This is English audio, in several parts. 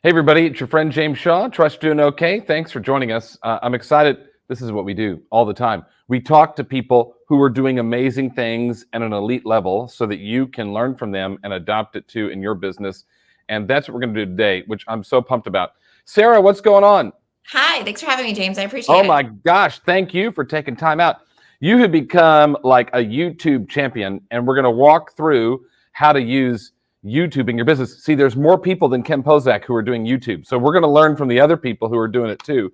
Hey, everybody, it's your friend James Shaw. Trust you're doing okay. Thanks for joining us. I'm excited. This is what we do all the time. We talk to people who are doing amazing things at an elite level so that you can learn from them and adopt it too in your business. And that's what we're going to do today, which I'm so pumped about. Sarah, what's going on? Hi, thanks for having me, James. I appreciate Oh it. my gosh, thank you for taking time out. You have become like a YouTube champion, and we're going to walk through how to use YouTube in your business. See, there's more people than Ken Pozak who are doing YouTube. So we're going to learn from the other people who are doing it too.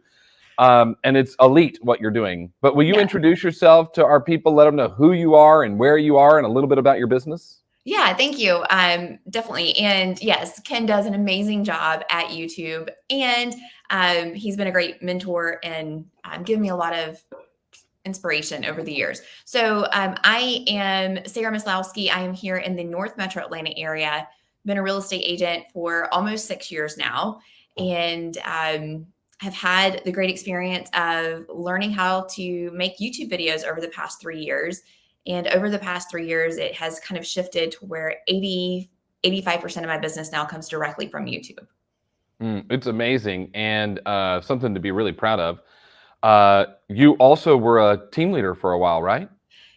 And it's elite what you're doing. But will you Yeah. introduce yourself to our people, let them know who you are and where you are and a little bit about your business? Yeah, thank you. Definitely. And yes, Ken does an amazing job at YouTube. And he's been a great mentor and given me a lot of inspiration over the years. So I am Sarah Maslowski. I am here in the North Metro Atlanta area. Been a real estate agent for almost 6 years now. And have had the great experience of learning how to make YouTube videos over the past 3 years. And over the past 3 years, it has kind of shifted to where 85% of my business now comes directly from YouTube. It's amazing and something to be really proud of. You also were a team leader for a while, right?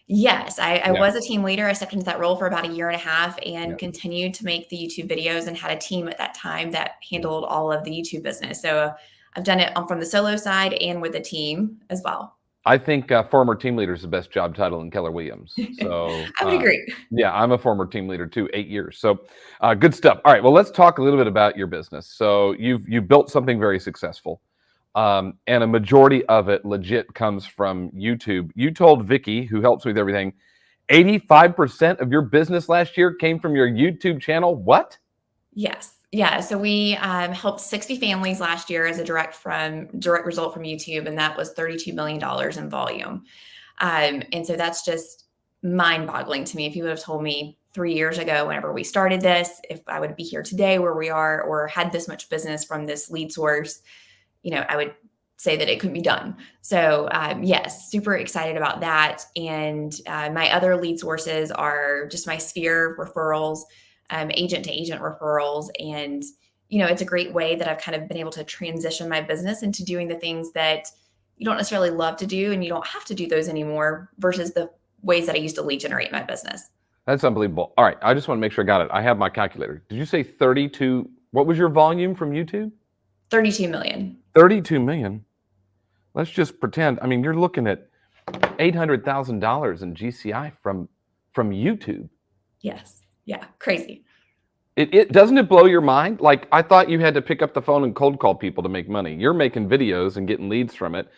Yes, I Yeah. was a team leader. I stepped into that role for about a year and a half Yeah. and continued to make the YouTube videos and had a team at that time that handled all of the YouTube business. So I've done it from the solo side and with a team as well. I think former team leader is the best job title in Keller Williams. So, I would agree. yeah, I'm a former team leader too, 8 years. So, good stuff. All right, well, let's talk a little bit about your business. So, you've built something very successful, and a majority of it legit comes from YouTube. You told Vicky, who helps with everything, 85% of your business last year came from your YouTube channel. What? Yes. Yeah. So we helped 60 families last year as a direct result from YouTube, and that was $32 million in volume. And so that's just mind boggling to me. If you would have told me 3 years ago, whenever we started this, if I would be here today where we are or had this much business from this lead source, I would say that it couldn't be done. So, yes, super excited about that. And my other lead sources are just my sphere referrals, agent to agent referrals. And, it's a great way that I've kind of been able to transition my business into doing the things that you don't necessarily love to do and you don't have to do those anymore versus the ways that I used to lead generate my business. That's unbelievable. All right, I just want to make sure I got it. I have my calculator. Did you say 32? What was your volume from YouTube? 32 million. 32 million. Let's just pretend. I mean, you're looking at $800,000 in GCI from YouTube. Yes. Yeah. Crazy. It doesn't it blow your mind? Like, I thought you had to pick up the phone and cold call people to make money. You're making videos and getting leads from it.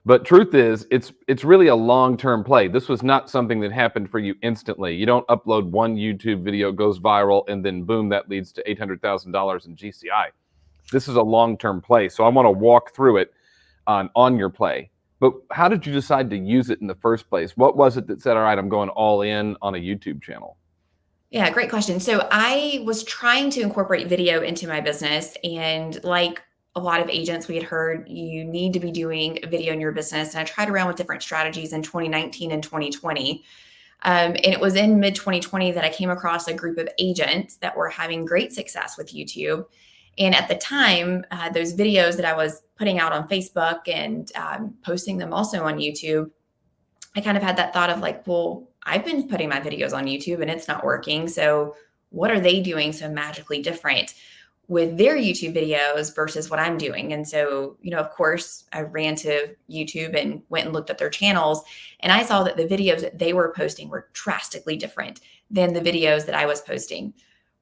But truth is, it's really a long-term play. This was not something that happened for you instantly. You don't upload one YouTube video, goes viral, and then boom, that leads to $800,000 in GCI. This is a long-term play. So I want to walk through it on your play. But how did you decide to use it in the first place? What was it that said, all right, I'm going all in on a YouTube channel? Yeah, great question. So I was trying to incorporate video into my business. And like a lot of agents, we had heard you need to be doing video in your business. And I tried around with different strategies in 2019 and 2020. And it was in mid 2020 that I came across a group of agents that were having great success with YouTube. And at the time, those videos that I was putting out on Facebook and posting them also on YouTube, I kind of had that thought of like, well, I've been putting my videos on YouTube and it's not working. So what are they doing so magically different with their YouTube videos versus what I'm doing? And so, of course, I ran to YouTube and went and looked at their channels, and I saw that the videos that they were posting were drastically different than the videos that I was posting.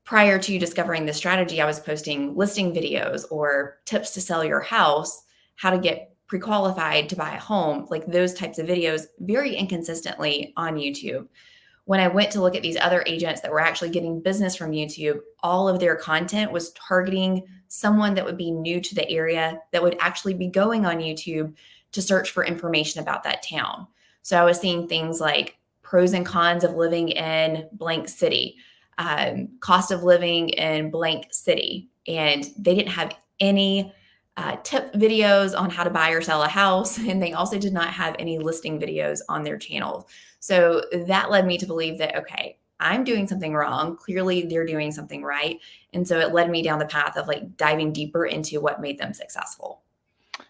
Prior to discovering this strategy, I was posting listing videos or tips to sell your house, how to get pre-qualified to buy a home, like those types of videos very inconsistently on YouTube. When I went to look at these other agents that were actually getting business from YouTube, all of their content was targeting someone that would be new to the area that would actually be going on YouTube to search for information about that town. So I was seeing things like pros and cons of living in blank city, cost of living in blank city. And they didn't have any tip videos on how to buy or sell a house. And they also did not have any listing videos on their channel. So that led me to believe that, okay, I'm doing something wrong. Clearly they're doing something right. And so it led me down the path of like diving deeper into what made them successful.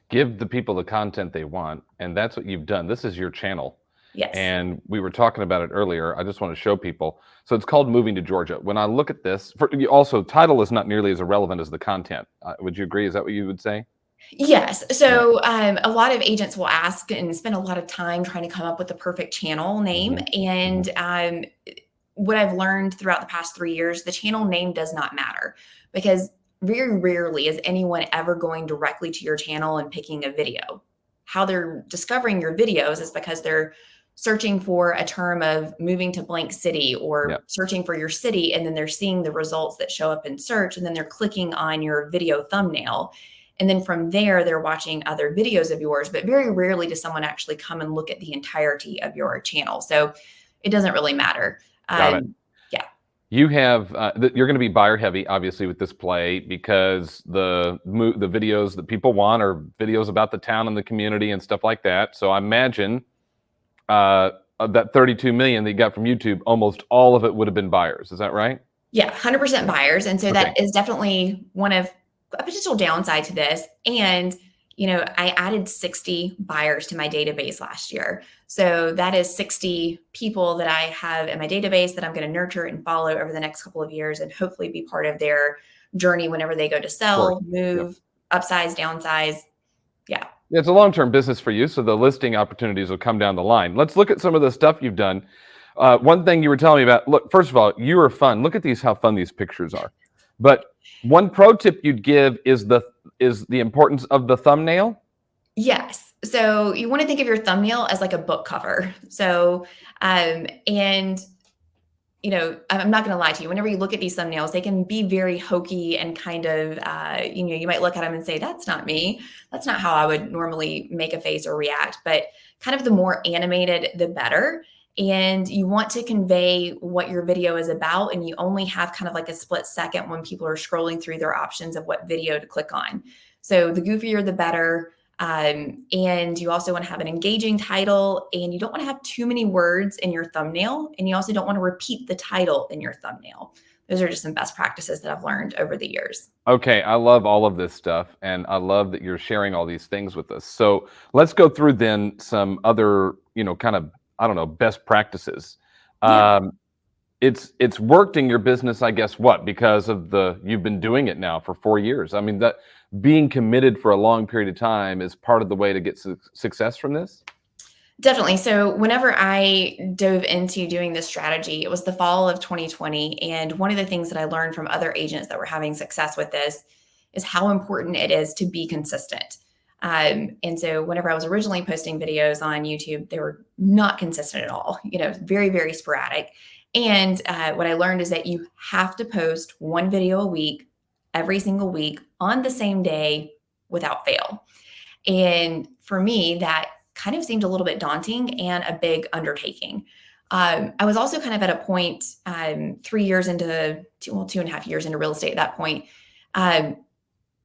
Give the people the content they want, and that's what you've done. This is your channel. Yes. And we were talking about it earlier. I just want to show people. So it's called Moving to Georgia. When I look at this, also title is not nearly as irrelevant as the content. Would you agree? Is that what you would say? Yes. Yeah. So a lot of agents will ask and spend a lot of time trying to come up with the perfect channel name. Hmm. Hmm. And what I've learned throughout the past 3 years, the channel name does not matter because very rarely is anyone ever going directly to your channel and picking a video. How they're discovering your videos is because they're searching for a term of moving to blank city Yeah. or searching for your city, and then they're seeing the results that show up in search, and then they're clicking on your video thumbnail. And then from there, they're watching other videos of yours, but very rarely does someone actually come and look at the entirety of your channel. So it doesn't really matter. Got it. Yeah. You have you're going to be buyer heavy, obviously, with this play because the videos that people want are videos about the town and the community and stuff like that. So I imagine of that 32 million that you got from YouTube, almost all of it would have been buyers. Is that right? Yeah, 100% buyers. And so Okay. that is definitely one of a potential downside to this. And, I added 60 buyers to my database last year. So that is 60 people that I have in my database that I'm going to nurture and follow over the next couple of years and hopefully be part of their journey whenever they go to Of course. sell, move, upsize, downsize. Yeah. It's a long-term business for you, so the listing opportunities will come down the line. Let's look at some of the stuff you've done. One thing you were telling me about, look, first of all, you are fun. Look at how fun these pictures are. But one pro tip you'd give is the importance of the thumbnail. Yes. So you want to think of your thumbnail as like a book cover. So, and I'm not going to lie to you. Whenever you look at these thumbnails, they can be very hokey and kind of, you might look at them and say, that's not me. That's not how I would normally make a face or react. But kind of the more animated, the better. And you want to convey what your video is about. And you only have kind of like a split second when people are scrolling through their options of what video to click on. So the goofier, the better. And you also want to have an engaging title, and you don't want to have too many words in your thumbnail. And you also don't want to repeat the title in your thumbnail. Those are just some best practices that I've learned over the years. Okay, I love all of this stuff, and I love that you're sharing all these things with us. So let's go through then some other, kind of, I don't know, best practices. Yeah. It's worked in your business, I guess, because of you've been doing it now for 4 years. I mean, that being committed for a long period of time is part of the way to get success from this. Definitely. So whenever I dove into doing this strategy, it was the fall of 2020. And one of the things that I learned from other agents that were having success with this is how important it is to be consistent. And so whenever I was originally posting videos on YouTube, they were not consistent at all, very, very sporadic. And what I learned is that you have to post one video a week, every single week on the same day without fail. And for me, that kind of seemed a little bit daunting and a big undertaking. I was also kind of at a point 3 years into, 2.5 years into real estate at that point,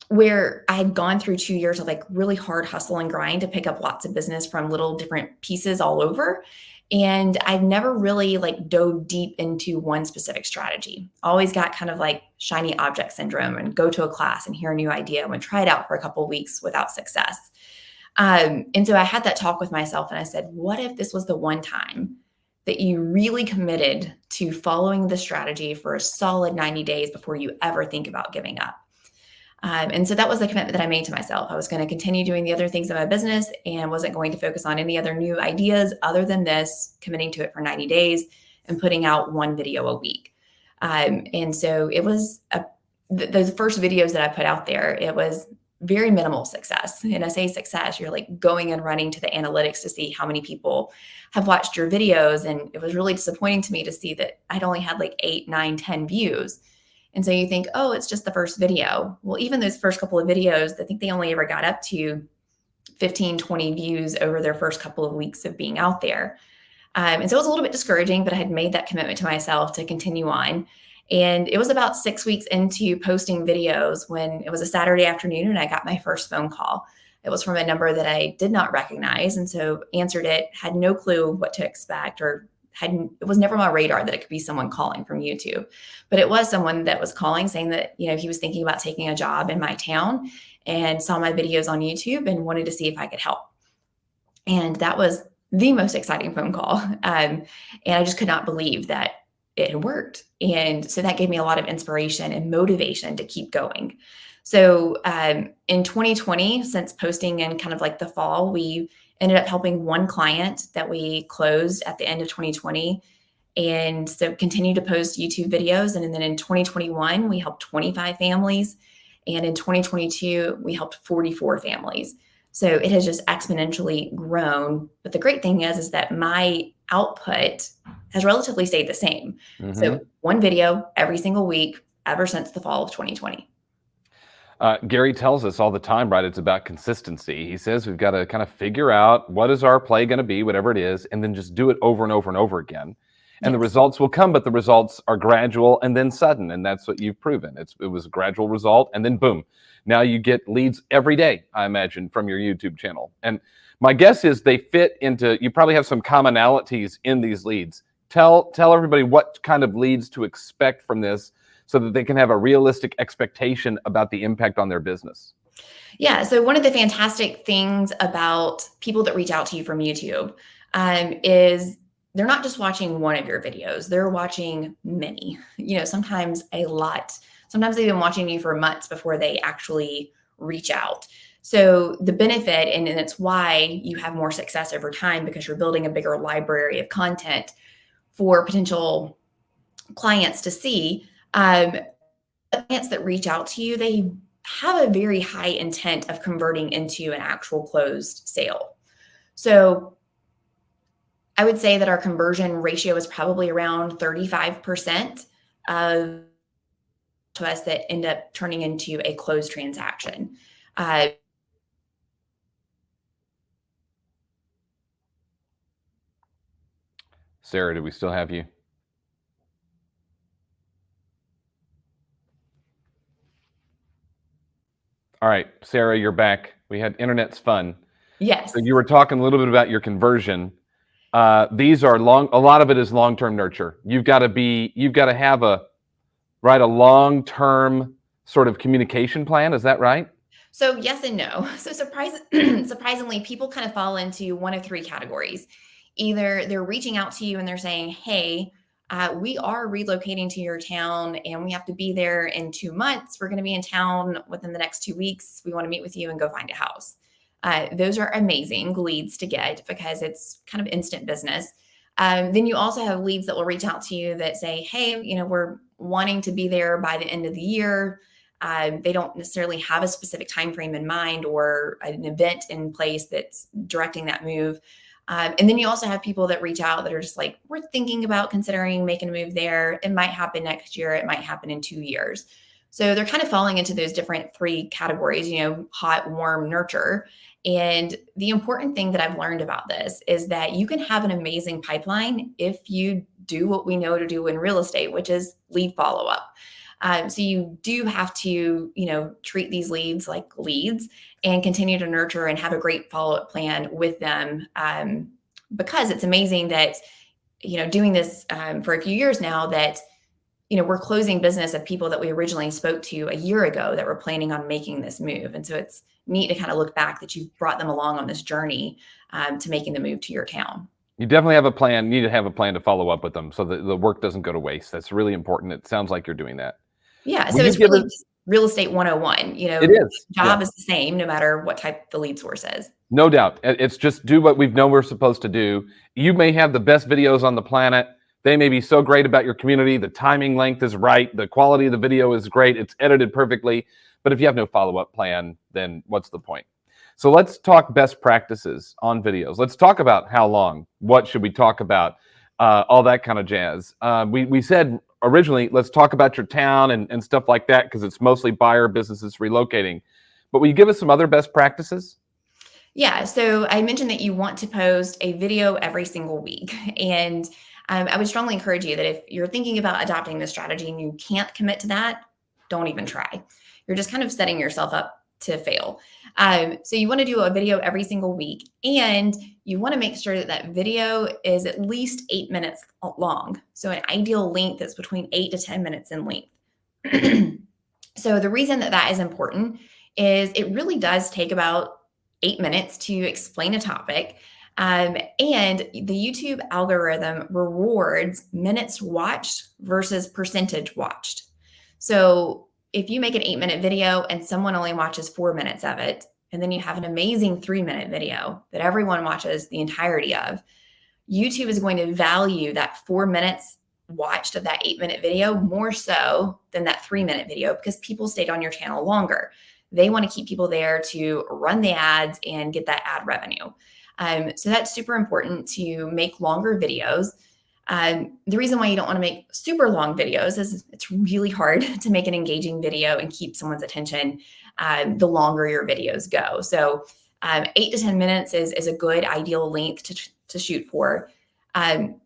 where I had gone through 2 years of like really hard hustle and grind to pick up lots of business from little different pieces all over. And I've never really like dove deep into one specific strategy. Always got kind of like shiny object syndrome and go to a class and hear a new idea and try it out for a couple of weeks without success. And so I had that talk with myself and I said, what if this was the one time that you really committed to following the strategy for a solid 90 days before you ever think about giving up? And so that was the commitment that I made to myself. I was going to continue doing the other things in my business and wasn't going to focus on any other new ideas other than this, committing to it for 90 days and putting out one video a week. And so it was those first videos that I put out there, it was very minimal success. And I say success, you're like going and running to the analytics to see how many people have watched your videos. And it was really disappointing to me to see that I'd only had like 8, 9, 10 views. And so you think, oh, it's just the first video. Well, even those first couple of videos, I think they only ever got up to 15, 20 views over their first couple of weeks of being out there. And so it was a little bit discouraging, but I had made that commitment to myself to continue on. And it was about 6 weeks into posting videos when it was a Saturday afternoon and I got my first phone call. It was from a number that I did not recognize. And so answered it, had no clue what to expect or it was never on my radar that it could be someone calling from YouTube, but it was someone that was calling saying that, he was thinking about taking a job in my town and saw my videos on YouTube and wanted to see if I could help. And that was the most exciting phone call. And I just could not believe that it had worked. And so that gave me a lot of inspiration and motivation to keep going. So in 2020, since posting in kind of like the fall, we ended up helping one client that we closed at the end of 2020. And so continue to post YouTube videos. And then in 2021, we helped 25 families. And in 2022, we helped 44 families. So it has just exponentially grown. But the great thing is that my output has relatively stayed the same. So one video every single week ever since the fall of 2020. Gary tells us all the time, right? It's about consistency. He says we've got to kind of figure out what is our play going to be, whatever it is, and then just do it over and over and over again. And the results will come, but the results are gradual and then sudden. And that's what you've proven. It was a gradual result, and then boom. Now you get leads every day, I imagine, from your YouTube channel. And my guess is they fit into, you probably have some commonalities in these leads. Tell everybody what kind of leads to expect from this so that they can have a realistic expectation about the impact on their business. Yeah. So one of the fantastic things about people that reach out to you from YouTube is they're not just watching one of your videos, they're watching many, sometimes a lot. Sometimes they've been watching you for months before they actually reach out. So the benefit, and it's why you have more success over time, because you're building a bigger library of content for potential clients to see. Clients that reach out to you, they have a very high intent of converting into an actual closed sale. So I would say that our conversion ratio is probably around 35% of to us that end up turning into a closed transaction. Sarah, do we still have you? All right, Sarah, you're back. We had internet's fun. Yes. So you were talking a little bit about your conversion. These are a lot of it is long-term nurture. You've got to have a long-term sort of communication plan. Is that right? So yes and no. So surprisingly, people kind of fall into one of three categories. Either they're reaching out to you and they're saying, hey, we are relocating to your town and we have to be there in 2 months. We're going to be in town within the next 2 weeks. We want to meet with you and go find a house. Those are amazing leads to get because it's kind of instant business. Then you also have leads that will reach out to you that say, hey, we're wanting to be there by the end of the year. They don't necessarily have a specific time frame in mind or an event in place that's directing that move. And then you also have people that reach out that are just like, we're thinking about considering making a move there. It might happen next year. It might happen in 2 years. So they're kind of falling into those different three categories, hot, warm, nurture. And the important thing that I've learned about this is that you can have an amazing pipeline if you do what we know to do in real estate, which is lead follow-up. So you do have to, treat these leads like leads and continue to nurture and have a great follow-up plan with them. Because it's amazing that, doing this for a few years now that, we're closing business of people that we originally spoke to a year ago that were planning on making this move. And so it's neat to kind of look back that you've brought them along on this journey to making the move to your town. You definitely have a plan. You need to have a plan to follow up with them so that the work doesn't go to waste. That's really important. It sounds like you're doing that. Yeah. So it's really just real estate 101. It is. Job is the same no matter what type the lead source is. No doubt. It's just do what we've known we're supposed to do. You may have the best videos on the planet. They may be so great about your community. The timing length is right. The quality of the video is great. It's edited perfectly. But if you have no follow-up plan, then what's the point? So let's talk best practices on videos. Let's talk about how long. What should we talk about? All that kind of jazz. We said originally, let's talk about your town and stuff like that because it's mostly buyer businesses relocating. But will you give us some other best practices? Yeah. So I mentioned that you want to post a video every single week. And I would strongly encourage you that if you're thinking about adopting this strategy and you can't commit to that, don't even try. You're just kind of setting yourself up to fail. So you want to do a video every single week, and you want to make sure that that video is at least 8 minutes long. So an ideal length is between 8 to 10 minutes in length. So the reason that that is important is it really does take about 8 minutes to explain a topic. And the YouTube algorithm rewards minutes watched versus percentage watched. So if you make an 8-minute video and someone only watches 4 minutes of it, and then you have an amazing 3-minute video that everyone watches the entirety of, YouTube is going to value that 4 minutes watched of that 8-minute video more so than that 3-minute video, because people stayed on your channel longer. They want to keep people there to run the ads and get that ad revenue. So that's super important to make longer videos. The reason why you don't want to make super long videos is it's really hard to make an engaging video and keep someone's attention the longer your videos go. So 8 to 10 minutes is a good ideal length to shoot for.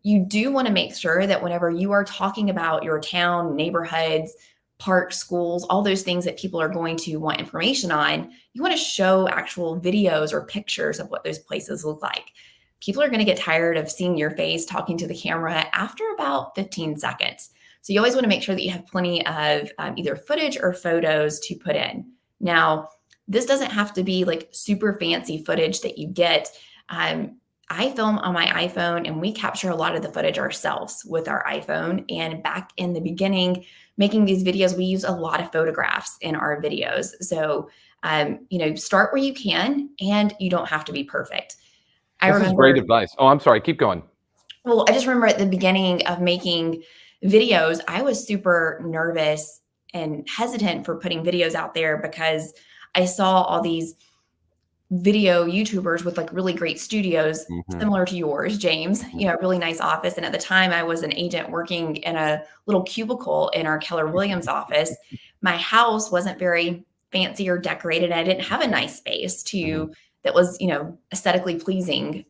You do want to make sure that whenever you are talking about your town, neighborhoods, parks, schools, all those things that people are going to want information on, you want to show actual videos or pictures of what those places look like. People are going to get tired of seeing your face talking to the camera after about 15 seconds. So you always want to make sure that you have plenty of either footage or photos to put in. Now, this doesn't have to be like super fancy footage that you get. I film on my iPhone, and we capture a lot of the footage ourselves with our iPhone. And back in the beginning, making these videos, we use a lot of photographs in our videos. So, start where you can, and you don't have to be perfect. This is great advice. Oh, I'm sorry. Keep going. Well, I just remember at the beginning of making videos, I was super nervous and hesitant for putting videos out there because I saw all these video YouTubers with like really great studios, similar to yours, James, really nice office. And at the time I was an agent working in a little cubicle in our Keller Williams office. My house wasn't very fancy or decorated. I didn't have a nice space that was, aesthetically pleasing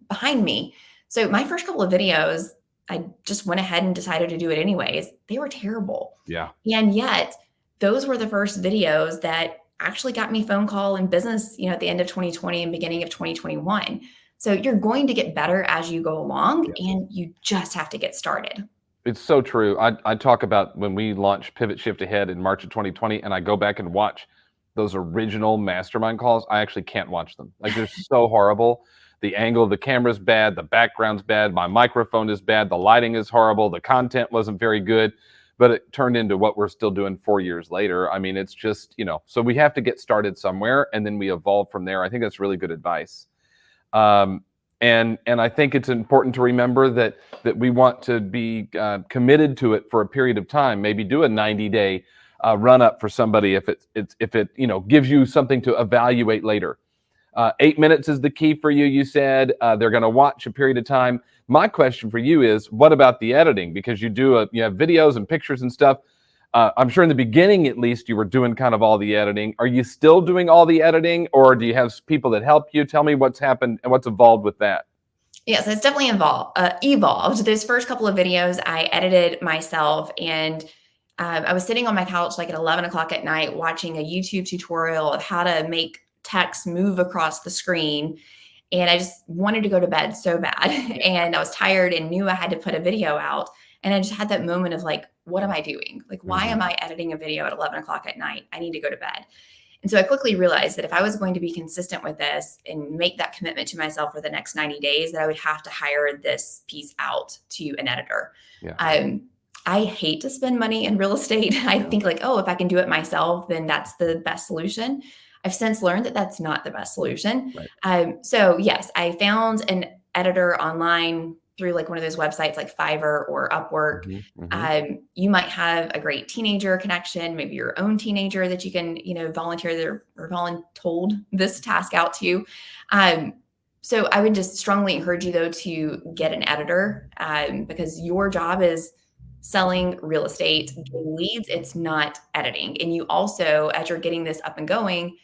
behind me. So my first couple of videos, I just went ahead and decided to do it anyways. They were terrible. Yeah. And yet those were the first videos that actually got me phone call and business, at the end of 2020 and beginning of 2021. So you're going to get better as you go along, and you just have to get started. It's so true. I talk about when we launched Pivot Shift Ahead in March of 2020, and I go back and watch those original mastermind calls. I actually can't watch them. Like, they're so horrible. The angle of the camera's bad. The background's bad. My microphone is bad. The lighting is horrible. The content wasn't very good. But it turned into what we're still doing 4 years later. I mean, it's just, so we have to get started somewhere, and then we evolve from there. I think that's really good advice. And I think it's important to remember that we want to be committed to it for a period of time. Maybe do a 90-day run up for somebody if it gives you something to evaluate later. 8 minutes is the key for you. You said they're going to watch a period of time. My question for you is, what about the editing? Because you have videos and pictures and stuff. I'm sure in the beginning, at least, you were doing kind of all the editing. Are you still doing all the editing, or do you have people that help you? Tell me what's happened and what's evolved with that. Yes, it's definitely evolved. Those first couple of videos I edited myself, and I was sitting on my couch like at 11 o'clock at night watching a YouTube tutorial of how to make text move across the screen. And I just wanted to go to bed so bad. And I was tired and knew I had to put a video out. And I just had that moment of like, what am I doing? Like, why am I editing a video at 11 o'clock at night? I need to go to bed. And so I quickly realized that if I was going to be consistent with this and make that commitment to myself for the next 90 days, that I would have to hire this piece out to an editor. Yeah. I hate to spend money in real estate. I think like, if I can do it myself, then that's the best solution. I've since learned that that's not the best solution. Right. So yes, I found an editor online through like one of those websites like Fiverr or Upwork. You might have a great teenager connection, maybe your own teenager that you can, volunteer or voluntold this task out to. So I would just strongly encourage you though to get an editor because your job is selling real estate, getting leads. It's not editing. And you also, as you're getting this up and going,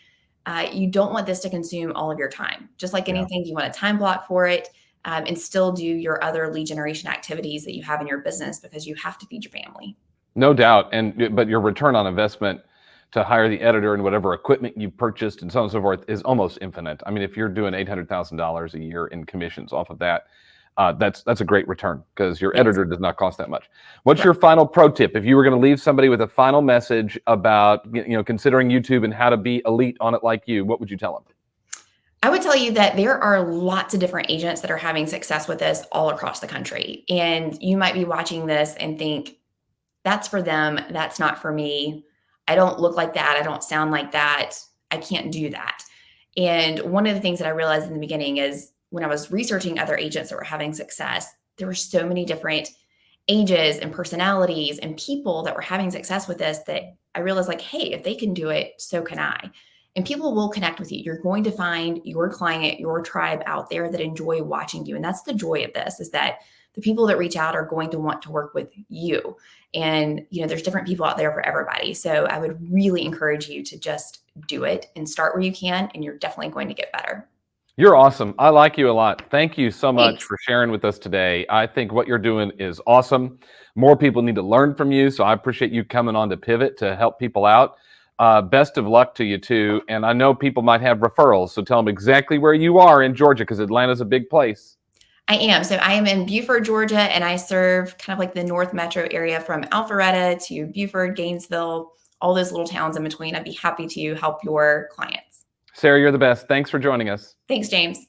you don't want this to consume all of your time. Just like anything, you want a time block for it and still do your other lead generation activities that you have in your business because you have to feed your family. No doubt. But your return on investment to hire the editor and whatever equipment you purchased and so on and so forth is almost infinite. I mean, if you're doing $800,000 a year in commissions off of that, that's a great return because your Yes. editor does not cost that much. What's Right. your final pro tip? If you were going to leave somebody with a final message about, considering YouTube and how to be elite on it like you, what would you tell them? I would tell you that there are lots of different agents that are having success with this all across the country. And you might be watching this and think, that's for them. That's not for me. I don't look like that. I don't sound like that. I can't do that. And one of the things that I realized in the beginning is when I was researching other agents that were having success, there were so many different ages and personalities and people that were having success with this that I realized, like, hey, if they can do it, so can I. And people will connect with you. You're going to find your client, your tribe out there that enjoy watching you. And that's the joy of this, is that the people that reach out are going to want to work with you. And, there's different people out there for everybody. So I would really encourage you to just do it and start where you can, and you're definitely going to get better. You're awesome. I like you a lot. Thank you so much Thanks. for sharing with us today. I think what you're doing is awesome. More people need to learn from you. So I appreciate you coming on to Pivot to help people out. Best of luck to you too. And I know people might have referrals. So tell them exactly where you are in Georgia, because Atlanta's a big place. I am. So I am in Buford, Georgia, and I serve kind of like the North Metro area from Alpharetta to Buford, Gainesville, all those little towns in between. I'd be happy to help your clients. Sarah, you're the best. Thanks for joining us. Thanks, James.